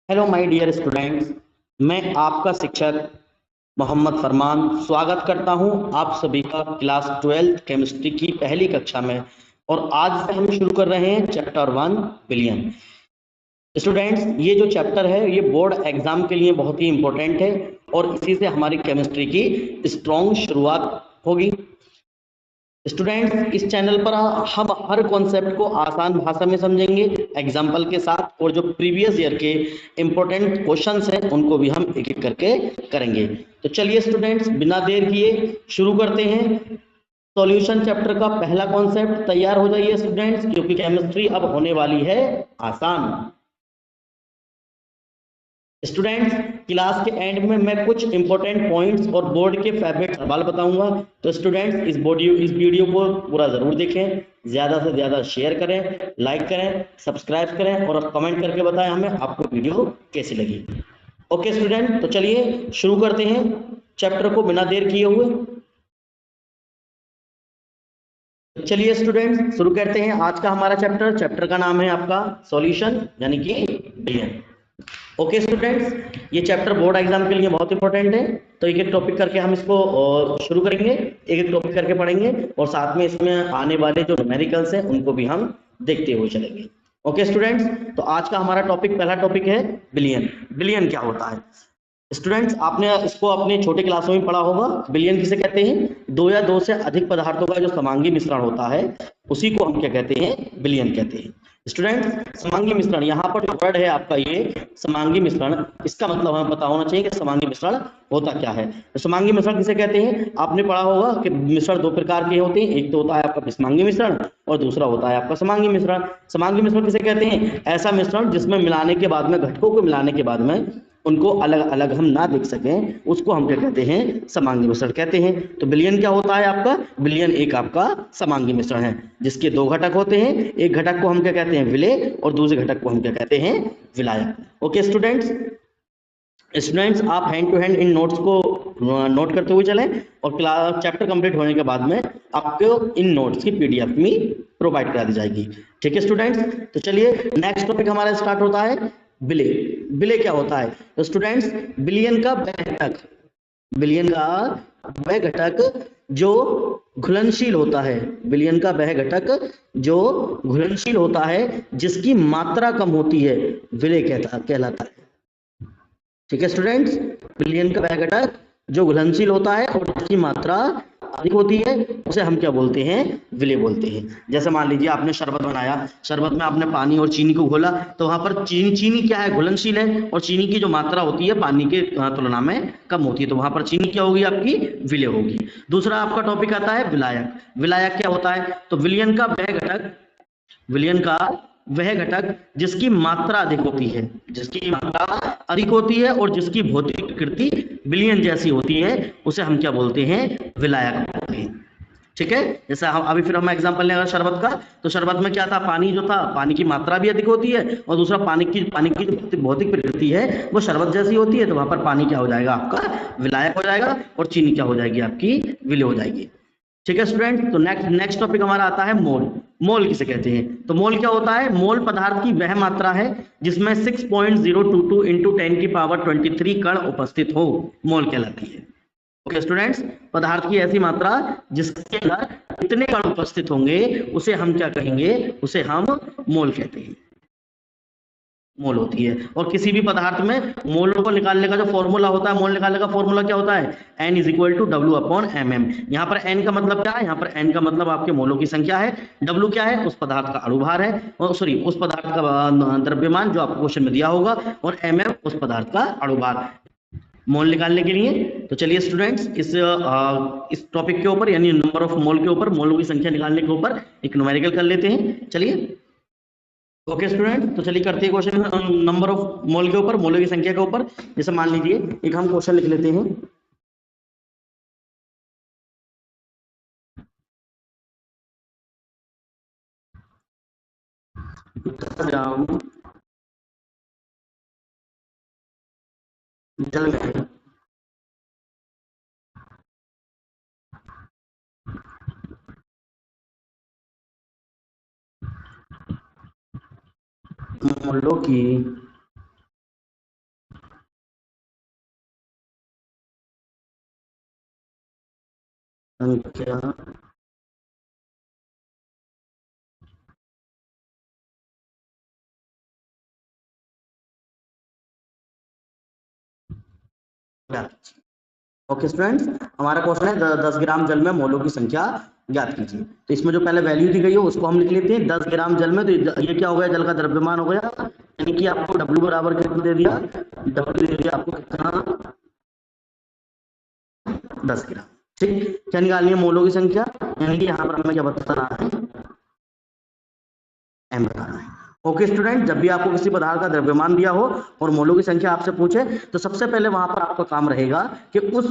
Hello my dear students. मैं आपका शिक्षक मोहम्मद फरमान स्वागत करता हूं आप सभी का क्लास 12th केमिस्ट्री की पहली कक्षा में। और आज से हम शुरू कर रहे हैं चैप्टर 1 बिलियन। स्टूडेंट्स, ये जो चैप्टर है ये बोर्ड एग्जाम के लिए बहुत ही इंपॉर्टेंट है और इसी से हमारी केमिस्ट्री की स्ट्रॉन्ग शुरुआत होगी। स्टूडेंट्स, इस चैनल पर हम हर कॉन्सेप्ट को आसान भाषा में समझेंगे एग्जाम्पल के साथ, और जो प्रीवियस ईयर के इंपॉर्टेंट क्वेश्चंस हैं उनको भी हम एक एक करके करेंगे। तो चलिए स्टूडेंट्स, बिना देर किए शुरू करते हैं। सॉल्यूशन चैप्टर का पहला कॉन्सेप्ट तैयार हो जाइए स्टूडेंट्स, क्योंकि केमिस्ट्री अब होने वाली है आसान। स्टूडेंट्स, क्लास के एंड में मैं कुछ इंपॉर्टेंट पॉइंट्स और बोर्ड के फेवरेट सवाल बताऊंगा। तो स्टूडेंट्स, इस वीडियो को पूरा जरूर देखें, ज्यादा से ज्यादा शेयर करें, लाइक करें, सब्सक्राइब करें और कमेंट करके बताएं हमें आपको वीडियो कैसी लगी। ओके स्टूडेंट, तो चलिए शुरू करते हैं चैप्टर को बिना देर किए हुए। चलिए स्टूडेंट्स, शुरू करते हैं आज का हमारा चैप्टर का नाम है आपका सॉल्यूशन, यानी कि बिलियन। ओके स्टूडेंट्स, ये चैप्टर बोर्ड एग्जाम के लिए बहुत इंपॉर्टेंट है। तो एक एक टॉपिक करके हम इसको शुरू करेंगे, एक एक टॉपिक करके पढ़ेंगे और साथ में इसमें आने वाले जो न्यूमेरिकल्स हैं उनको भी हम देखते हुए चलेंगे। ओके स्टूडेंट्स, तो आज का हमारा पहला टॉपिक है बिलियन। बिलियन क्या होता है? स्टूडेंट्स, आपने इसको अपने छोटे क्लासों में पढ़ा होगा। बिलियन किसे कहते हैं? दो या दो से अधिक पदार्थों का जो समांगी मिश्रण होता है उसी को हम क्या कहते हैं? बिलियन कहते हैं। स्टूडेंट्स, समांगी मिश्रण, यहाँ पर जो वर्ड है आपका ये समांगी मिश्रण, इसका मतलब हमें पता होना चाहिए कि समांगी मिश्रण होता क्या है। तो समांगी मिश्रण किसे कहते हैं? आपने पढ़ा होगा कि मिश्रण दो प्रकार के होते हैं, एक तो होता है आपका विसमांगी मिश्रण और दूसरा होता है आपका समांगी मिश्रण। समांगी मिश्रण किसे कहते हैं? ऐसा मिश्रण जिसमें मिलाने के बाद में, घटकों को मिलाने के बाद में उनको अलग अलग हम ना देख सकें, उसको हम क्या कहते हैं? समांगी मिश्रण कहते हैं। तो बिलियन क्या होता है आपका? बिलियन एक आपका समांगी मिश्रण है जिसके दो घटक होते हैं। एक घटक को हम क्या कहते हैं? विलेय, और दूसरे घटक को हम क्या कहते हैं? विलायक। ओके स्टूडेंट्स, आप हैंड टू हैंड इन नोट्स को नोट करते हुए चलें और क्लास चैप्टर कंप्लीट होने के बाद में आपको इन नोट्स की पीडीएफ में प्रोवाइड करा दी जाएगी। ठीक है स्टूडेंट्स, तो चलिए नेक्स्ट टॉपिक हमारा स्टार्ट होता है विलेय। विलेय क्या होता है? तो स्टूडेंट्स, बिलियन का वह घटक, बिलियन का वह घटक जो घुलनशील होता है, बिलियन का वह घटक जो घुलनशील होता है, जिसकी मात्रा कम होती है, विलेय कहलाता है। ठीक है स्टूडेंट्स, बिलियन का वह घटक जो घुलनशील होता है और जिसकी मात्रा अधिक होती है उसे हम क्या बोलते हैं? विलेय बोलते हैं। जैसे मान लीजिए आपने शरबत बनाया, शरबत में आपने पानी और चीनी को घोला, तो वहां पर चीनी चीनी क्या है? घुलनशील है, और चीनी की जो मात्रा होती है पानी के तुलना में कम होती है, तो वहां पर चीनी क्या होगी? आपकी विलेय होगी। दूसरा आपका टॉपिक आता है विलायक। विलायक क्या होता है? तो विलियन का वह घटक, विलयन का वह घटक जिसकी मात्रा अधिक होती है, जिसकी मात्रा अधिक होती है और जिसकी भौतिक प्रकृति विलयन जैसी होती है, उसे हम क्या बोलते हैं? विलायक बोलते हैं। ठीक है, जैसे हम अभी फिर हम एग्जांपल लें अगर शरबत का, तो शरबत में क्या था? पानी जो था, पानी की मात्रा भी अधिक होती है और दूसरा पानी की जो भौतिक प्रकृति है वो शरबत जैसी होती है, तो वहां पर पानी क्या हो जाएगा? आपका विलायक हो जाएगा और चीनी क्या हो जाएगी? आपकी विलेय हो जाएगी। ठीक है स्टूडेंट, तो नेक्स्ट नेक्स्ट टॉपिक हमारा आता है मोल। मोल किसे कहते हैं? तो मोल क्या होता है? मोल पदार्थ की वह मात्रा है जिसमें 6.022 इंटू 10 की पावर 23 कण उपस्थित हो, मोल कहलाती है। ओके स्टूडेंट्स, पदार्थ की ऐसी मात्रा जिसके अंदर इतने कण उपस्थित होंगे उसे हम क्या कहेंगे? उसे हम मोल कहते हैं, मोल होती है। और किसी भी पदार्थ में मोल को निकालने का जो फॉर्मूला होता है, मोल निकालने का फॉर्मूला क्या होता है? N is equal to W/mm। यहाँ पर N का मतलब क्या है? यहाँ पर N का मतलब आपके मोलों की संख्या है। W क्या है? उस पदार्थ का अणुभार है, और सॉरी उस पदार्थ का द्रव्यमान जो आपको क्वेश्चन में दिया होगा, और mm उस पदार्थ का अणुभार। मोल निकालने के लिए तो चलिए स्टूडेंट्स, इस टॉपिक के ऊपर यानी नंबर ऑफ मोल के ऊपर, मोलों की संख्या निकालने के ऊपर एक न्यूमेरिकल कर लेते हैं। चलिए ओके स्टूडेंट, तो चलिए करते हैं क्वेश्चन नंबर ऑफ मोल के ऊपर, मोलों की संख्या के ऊपर। जैसे मान लीजिए एक हम क्वेश्चन लिख लेते हैं। ग्राम जल में मोलों की संख्या ओके स्टूडेंट्स, हमारा क्वेश्चन है 10 ग्राम जल में मोलों की संख्या ज्ञात कीजिए। तो इसमें जो पहले वैल्यू दी गई है उसको हम लिख लेते हैं 10 ग्राम जल में। तो ये क्या हो गया, जल का द्रव्यमान हो गया, यानी कि आपको W बराबर कितना दे दिया, W दे दिया आपको कितना, 10 ग्राम। ठीक, क्या निकालनी है, मोलों की संख्या, यानी कि यहाँ पर हमें क्या बताना है, एम बताना है। ओके स्टूडेंट, जब भी आपको किसी पदार्थ का द्रव्यमान दिया हो और मोलों की संख्या आपसे पूछे तो सबसे पहले वहां पर आपका काम रहेगा कि उस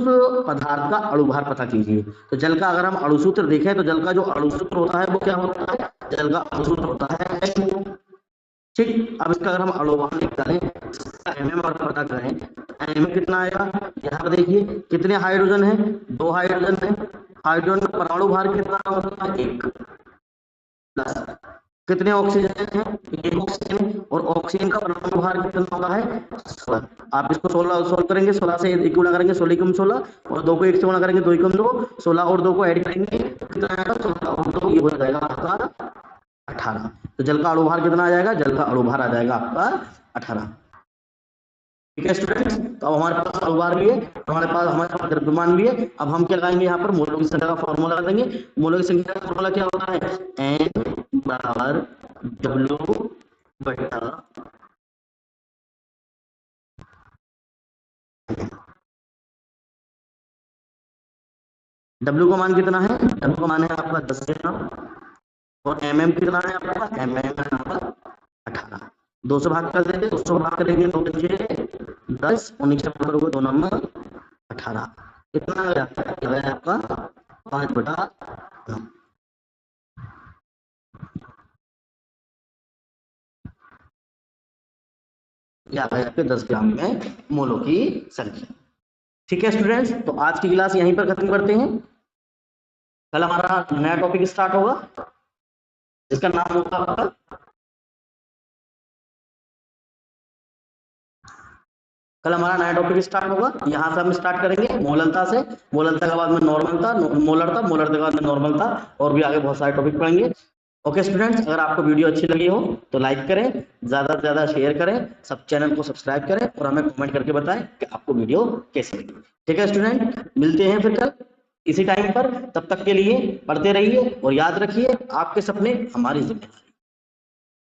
पदार्थ का अणुभार पता कीजिए। तो जल का अगर हम अणुसूत्र देखें तो जल का जो अणुसूत्र होता है वो क्या होता है, जल का अणुसूत्र होता है H2O। ठीक, अब इसका अगर हम अणुभार निकालें, एमएम और पता करें, एमएम कितना आएगा, यहाँ पर देखिए कितने हाइड्रोजन है, 2 हाइड्रोजन है, हाइड्रोजन का परमाणु भार कितना होता है, 1 प्लस कितने ऑक्सीजन है, एक ऑक्सीजन, और ऑक्सीजन का परमाणु भार कितना होता है, 16। आप इसको 16 सोल्व करेंगे, 16 से 1 गुणा करेंगे, 16 कम 16, और 2 को 1 से गुणा करेंगे, 2 कम 2, 16 और 2 को ऐड करेंगे, कितना आएगा, 16 और 2 ये हो जाएगा आपका 18। तो जल का अणुभार कितना आ जाएगा, जल का अणुभार आ जाएगा आपका 18। ठीक है स्टूडेंट्स, तो अब हमारे पास अणुभार भी है, हमारे पास द्रव्यमान भी है। अब हम क्या लगाएंगे, यहाँ पर मोलों की संख्या का फॉर्मूला लगा देंगे। मोलों की संख्या का फॉर्मूला क्या होता है, एन बराबर W बटा W का मान कितना है, W का मान है आपका 10 ग्राम, और mm कितना है आपका, mm है आपका 18। 2 से भाग कर देंगे, 2 से भाग करेंगे 2 10, और नीचे करोगे 2 नंबर 18, कितना आ गया आपका 5/9। ये आ गया आपके 10 ग्राम में मोलों की संख्या। ठीक है स्टूडेंट्स, तो आज की क्लास यहीं पर खत्म करते हैं। कल हमारा नया टॉपिक स्टार्ट होगा जिसका नाम होगा आपका, कल हमारा नया टॉपिक स्टार्ट होगा। यहाँ से हम स्टार्ट करेंगे मोललता से, मोललता के बाद में नॉर्मलता, मोलरता, मोलरता के बाद में नॉर्मलता, और भी आगे बहुत सारे टॉपिक पढ़ेंगे। ओके स्टूडेंट्स, अगर आपको वीडियो अच्छी लगी हो तो लाइक करें, ज्यादा से ज्यादा शेयर करें, सब चैनल को सब्सक्राइब करें, और हमें कमेंट करके बताएं कि आपको वीडियो कैसी लगी। ठीक है स्टूडेंट, मिलते हैं फिर कल इसी टाइम पर। तब तक के लिए पढ़ते रहिए और याद रखिए, आपके सपने हमारी जिम्मेदारी।